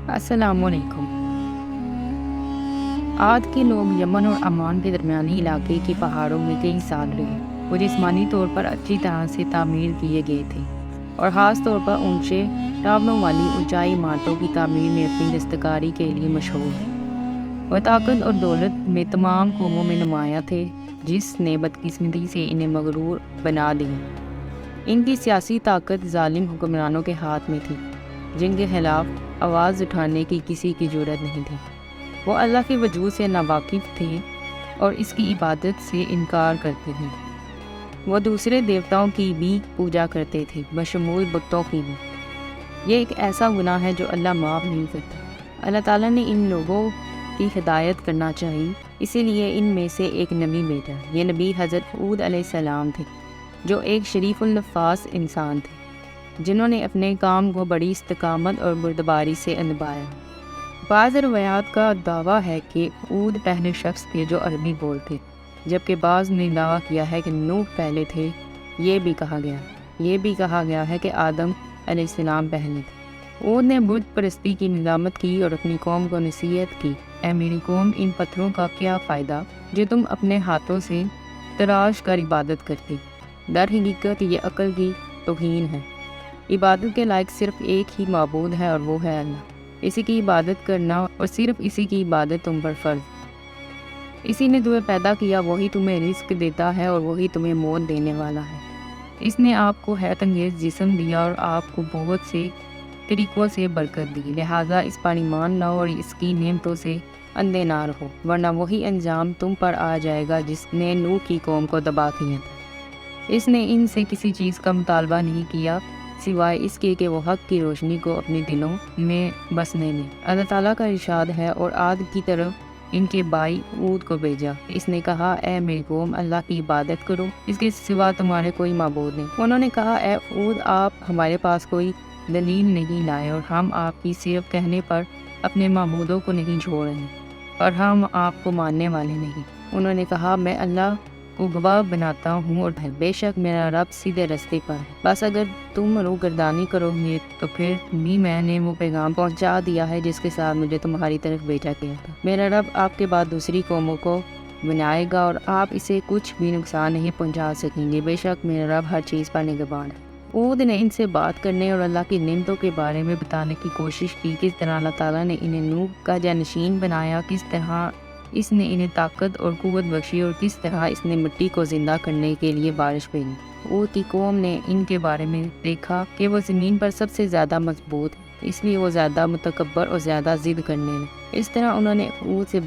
السلام علیکم۔ عاد کے لوگ یمن اور عمان کے درمیانی علاقے کے پہاڑوں میں کئی سال رہے۔ وہ جسمانی طور پر اچھی طرح سے تعمیر کیے گئے تھے اور خاص طور پر اونچے ٹاوروں والی اونچائی عمارتوں کی تعمیر میں اپنی دستکاری کے لیے مشہور ہے۔ وہ طاقت اور دولت میں تمام قوموں میں نمایاں تھے، جس نے بدقسمتی سے انہیں مغرور بنا دیا۔ ان کی سیاسی طاقت ظالم حکمرانوں کے ہاتھ میں تھی، جن کے خلاف آواز اٹھانے کی کسی کی جرأت نہیں تھی۔ وہ اللہ کے وجود سے ناواقف تھے اور اس کی عبادت سے انکار کرتے تھے۔ وہ دوسرے دیوتاؤں کی بھی پوجا کرتے تھے، بشمول بتوں کی بھی۔ یہ ایک ایسا گناہ ہے جو اللہ معاف نہیں کرتا۔ اللہ تعالیٰ نے ان لوگوں کی ہدایت کرنا چاہی، اسی لیے ان میں سے ایک نبی بھیجا۔ یہ نبی حضرت ہود علیہ السلام تھے، جو ایک شریف النفاس انسان تھے، جنہوں نے اپنے کام کو بڑی استقامت اور بردباری سے نبھایا۔ بعض روایات کا دعویٰ ہے کہ ہود پہلے شخص تھے جو عربی بولتے، جبکہ بعض نے دعویٰ کیا ہے کہ نوح پہلے تھے۔ یہ بھی کہا گیا ہے کہ آدم علیہ السلام پہلے تھے۔ ہود نے بت پرستی کی مذمت کی اور اپنی قوم کو نصیحت کی، اے میری قوم، ان پتھروں کا کیا فائدہ جو تم اپنے ہاتھوں سے تراش کر عبادت کرتے؟ در حقیقت یہ عقل کی توہین ہے۔ عبادت کے لائق صرف ایک ہی معبود ہے اور وہ ہے اللہ۔ اسی کی عبادت کرنا اور صرف اسی کی عبادت تم پر فرض۔ اسی نے تمہیں پیدا کیا، وہی تمہیں رزق دیتا ہے اور وہی تمہیں موت دینے والا ہے۔ اس نے آپ کو حیرت انگیز جسم دیا اور آپ کو بہت سے طریقوں سے برکت دی، لہٰذا اس پر ایمان لاؤ اور اس کی نعمتوں سے اندھے نہ رہو، ورنہ وہی انجام تم پر آ جائے گا جس نے نوح کی قوم کو تباہ کیا تھا۔ اس نے ان سے کسی چیز کا مطالبہ نہیں کیا سوائے اس کے کہ وہ حق کی روشنی کو اپنے دلوں میں بسنے دیں۔ اللہ تعالیٰ کا ارشاد ہے، اور عاد کی طرف ان کے بھائی ہود کو بھیجا۔ اس نے کہا، اے میری قوم، اللہ کی عبادت کرو، اس کے سوا تمہارے کوئی معبود نہیں۔ انہوں نے کہا، اے ہود، آپ ہمارے پاس کوئی دلیل نہیں لائے اور ہم آپ کی صرف کہنے پر اپنے معبودوں کو نہیں چھوڑ رہے اور ہم آپ کو ماننے والے نہیں۔ انہوں نے کہا، میں اللہ کو گواہ بناتا ہوں اور بے شک میرا رب سیدھے رستے پر ہے، بس اگر تم روگردانی کرو گے تو پھر بھی میں نے وہ پیغام پہنچا دیا ہے جس کے ساتھ مجھے تمہاری طرف بھیجا گیا تھا۔ میرا رب آپ کے بعد دوسری قوموں کو بنائے گا اور آپ اسے کچھ بھی نقصان نہیں پہنچا سکیں گے، بے شک میرا رب ہر چیز پر نگہبان ہے۔ ہود نے ان سے بات کرنے اور اللہ کی نعمتوں کے بارے میں بتانے کی کوشش کی، کس طرح اللہ تعالیٰ نے انہیں نوح کا جانشین بنایا، کس طرح اس نے انہیں طاقت اور قوت بخشی اور کس طرح اس نے مٹی کو زندہ کرنے کے لیے بارش بھیجی۔ ہود کی قوم نے ان کے بارے میں دیکھا کہ وہ زمین پر سب سے زیادہ مضبوط ہے، اس لیے وہ زیادہ متکبر اور زیادہ ضد کرنے لگے۔ اس طرح انہوں نے ہود سے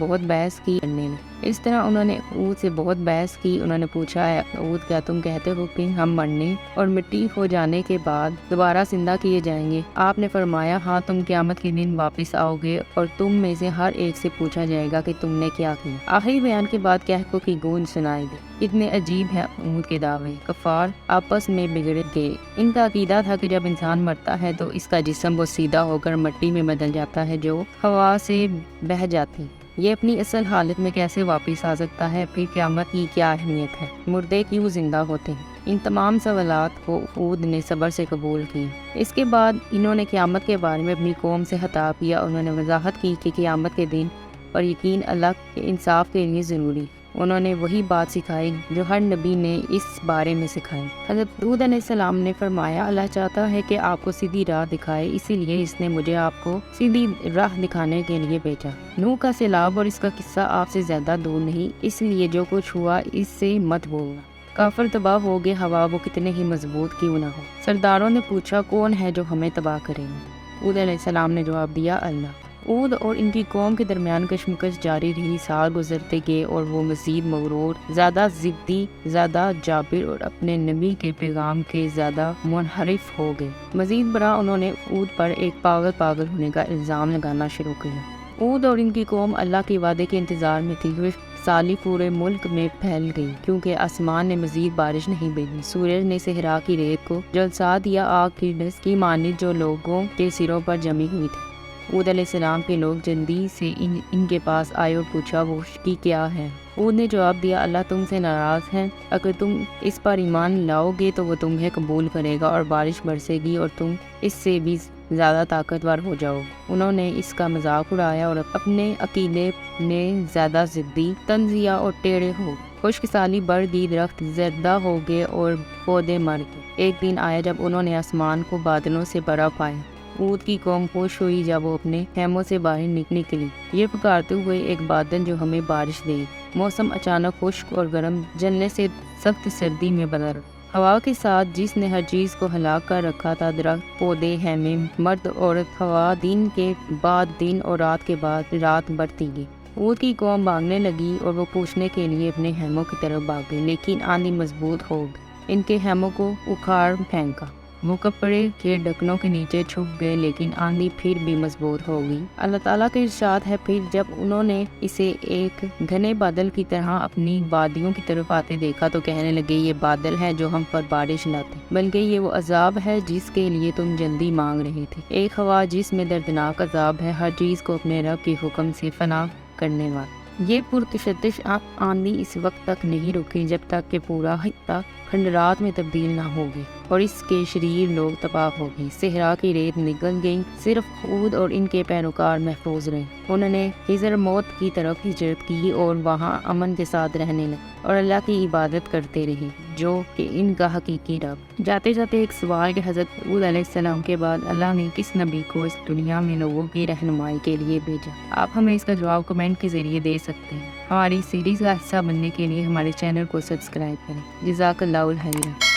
بہت بحث کی۔ انہوں نے پوچھا، اے ہود، کیا تم کہتے ہو کہ ہم مرنے اور مٹی ہو جانے کے بعد دوبارہ زندہ کیے جائیں گے؟ آپ نے فرمایا، ہاں، تم قیامت کے دن واپس آؤ گے اور تم میں سے ہر ایک سے پوچھا جائے گا کہ تم نے کیا کیا۔ آخری بیان کے بعد کہکوں کی گونج سنائی دی۔ اتنے عجیب ہیں ہود کے دعوے۔ کفار آپس میں بگڑ گئے۔ ان کا عقیدہ تھا کہ جب انسان مرتا ہے تو اس کا جسم وہ سیدھا ہو کر مٹی میں بدل جاتا ہے جو ہوا سے بہہ جاتی۔ یہ اپنی اصل حالت میں کیسے واپس آ سکتا ہے؟ پھر قیامت کی کیا اہمیت ہے؟ مردے کیوں زندہ ہوتے ہیں؟ ان تمام سوالات کو ہود نے صبر سے قبول کیا۔ اس کے بعد انہوں نے قیامت کے بارے میں اپنی قوم سے خطاب کیا۔ انہوں نے وضاحت کی کہ قیامت کے دن پر یقین اللہ کے انصاف کے لیے ضروری۔ انہوں نے وہی بات سکھائی جو ہر نبی نے اس بارے میں سکھائی۔ حضرت ہود علیہ السلام نے فرمایا، اللہ چاہتا ہے کہ آپ کو سیدھی راہ دکھائے، اسی لیے اس نے مجھے آپ کو سیدھی راہ دکھانے کے لیے بھیجا۔ نوح کا سیلاب اور اس کا قصہ آپ سے زیادہ دور نہیں، اس لیے جو کچھ ہوا اس سے مت بولنا۔ کافر تباہ ہو گئے، ہوا وہ کتنے ہی مضبوط کیوں نہ ہو۔ سرداروں نے پوچھا، کون ہے جو ہمیں تباہ کرے گا؟ ہود علیہ السلام نے جواب دیا، اللہ۔ ہود اور ان کی قوم کے درمیان کشمکش جاری رہی۔ سال گزرتے گئے اور وہ مزید مغرور، زیادہ ضدی، زیادہ جابر اور اپنے نبی کے پیغام کے زیادہ منحرف ہو گئے۔ مزید برآں انہوں نے ہود پر ایک پاگل ہونے کا الزام لگانا شروع کیا۔ ہود اور ان کی قوم اللہ کے وعدے کے انتظار میں تھی۔ وہ سالی پورے ملک میں پھیل گئی کیونکہ آسمان نے مزید بارش نہیں بھیجی۔ سورج نے صحرا کی ریت کو جلسا دیا، آگ کی ڈس کی مانند جو لوگوں کے سروں پر جمی ہوئی تھی۔ ہود علیہ السلام کے لوگ جلدی سے ان کے پاس آئے اور پوچھا، وہ خشکی کیا ہے؟ ہود نے جواب دیا، اللہ تم سے ناراض ہے، اگر تم اس پر ایمان لاؤ گے تو وہ تمہیں قبول کرے گا اور بارش برسے گی اور تم اس سے بھی زیادہ طاقتور ہو جاؤ۔ انہوں نے اس کا مذاق اڑایا اور اپنے عقیدے میں زیادہ ضدی، طنزیہ اور ٹیڑھے ہو۔ خشک سالی بڑھ گئی، درخت زردہ ہو گئے اور پودے مر گئے۔ ایک دن آیا جب انہوں نے آسمان کو بادلوں سے بھرا پایا۔ اود کی قوم خوش ہوئی جب وہ اپنے خیموں سے باہر نکلی، یہ پکارتے ہوئے ایک بادل جو ہمیں بارش دے۔ موسم اچانک خشک اور گرم جلنے سے سخت سردی میں بدل ہوا کے ساتھ جس نے ہر چیز کو ہلاک کر رکھا تھا، درخت، پودے، خیمے، مرد، عورت، ہوا، دن کے بعد دن اور رات کے بعد رات بڑھتی گئی۔ اود کی قوم بھاگنے لگی اور وہ پوچھنے کے لیے اپنے خیموں کی طرف بھاگ گئی، لیکن آندھی مضبوط ہو گئی، ان کے خیموں کو اکھاڑ پھینکا۔ وہ کپڑے کے ڈکنوں کے نیچے چھپ گئے، لیکن آندھی پھر بھی مضبوط ہو گئی۔ اللہ تعالیٰ کا ارشاد ہے، پھر جب انہوں نے اسے ایک گھنے بادل کی طرح اپنی وادیوں کی طرف آتے دیکھا تو کہنے لگے، یہ بادل ہے جو ہم پر بارش لاتے، بلکہ یہ وہ عذاب ہے جس کے لیے تم جلدی مانگ رہے تھے۔ ایک ہوا جس میں دردناک عذاب ہے، ہر چیز کو اپنے رب کے حکم سے فنا کرنے والا۔ یہ پرتشدد آندھی اس وقت تک نہیں رکی جب تک کہ پورا خطہ کھنڈرات میں تبدیل نہ ہو گئی اور اس کے شریر لوگ تباہ ہو گئے۔ صحرا کی ریت نکل گئی، صرف ہود اور ان کے پیروکار محفوظ رہے۔ انہوں نے حضر موت کی طرف ہجرت کی اور وہاں امن کے ساتھ رہنے لگے اور اللہ کی عبادت کرتے رہے جو کہ ان کا حقیقی رب۔ جاتے جاتے ایک سوال کہ حضرت ہود علیہ السلام کے بعد اللہ نے کس نبی کو اس دنیا میں لوگوں کی رہنمائی کے لیے بھیجا؟ آپ ہمیں اس کا جواب کمنٹ کے ذریعے دے سکتے ہیں۔ ہماری سیریز کا حصہ بننے کے لیے ہمارے چینل کو سبسکرائب کریں۔ جزاک اللہ خیرا۔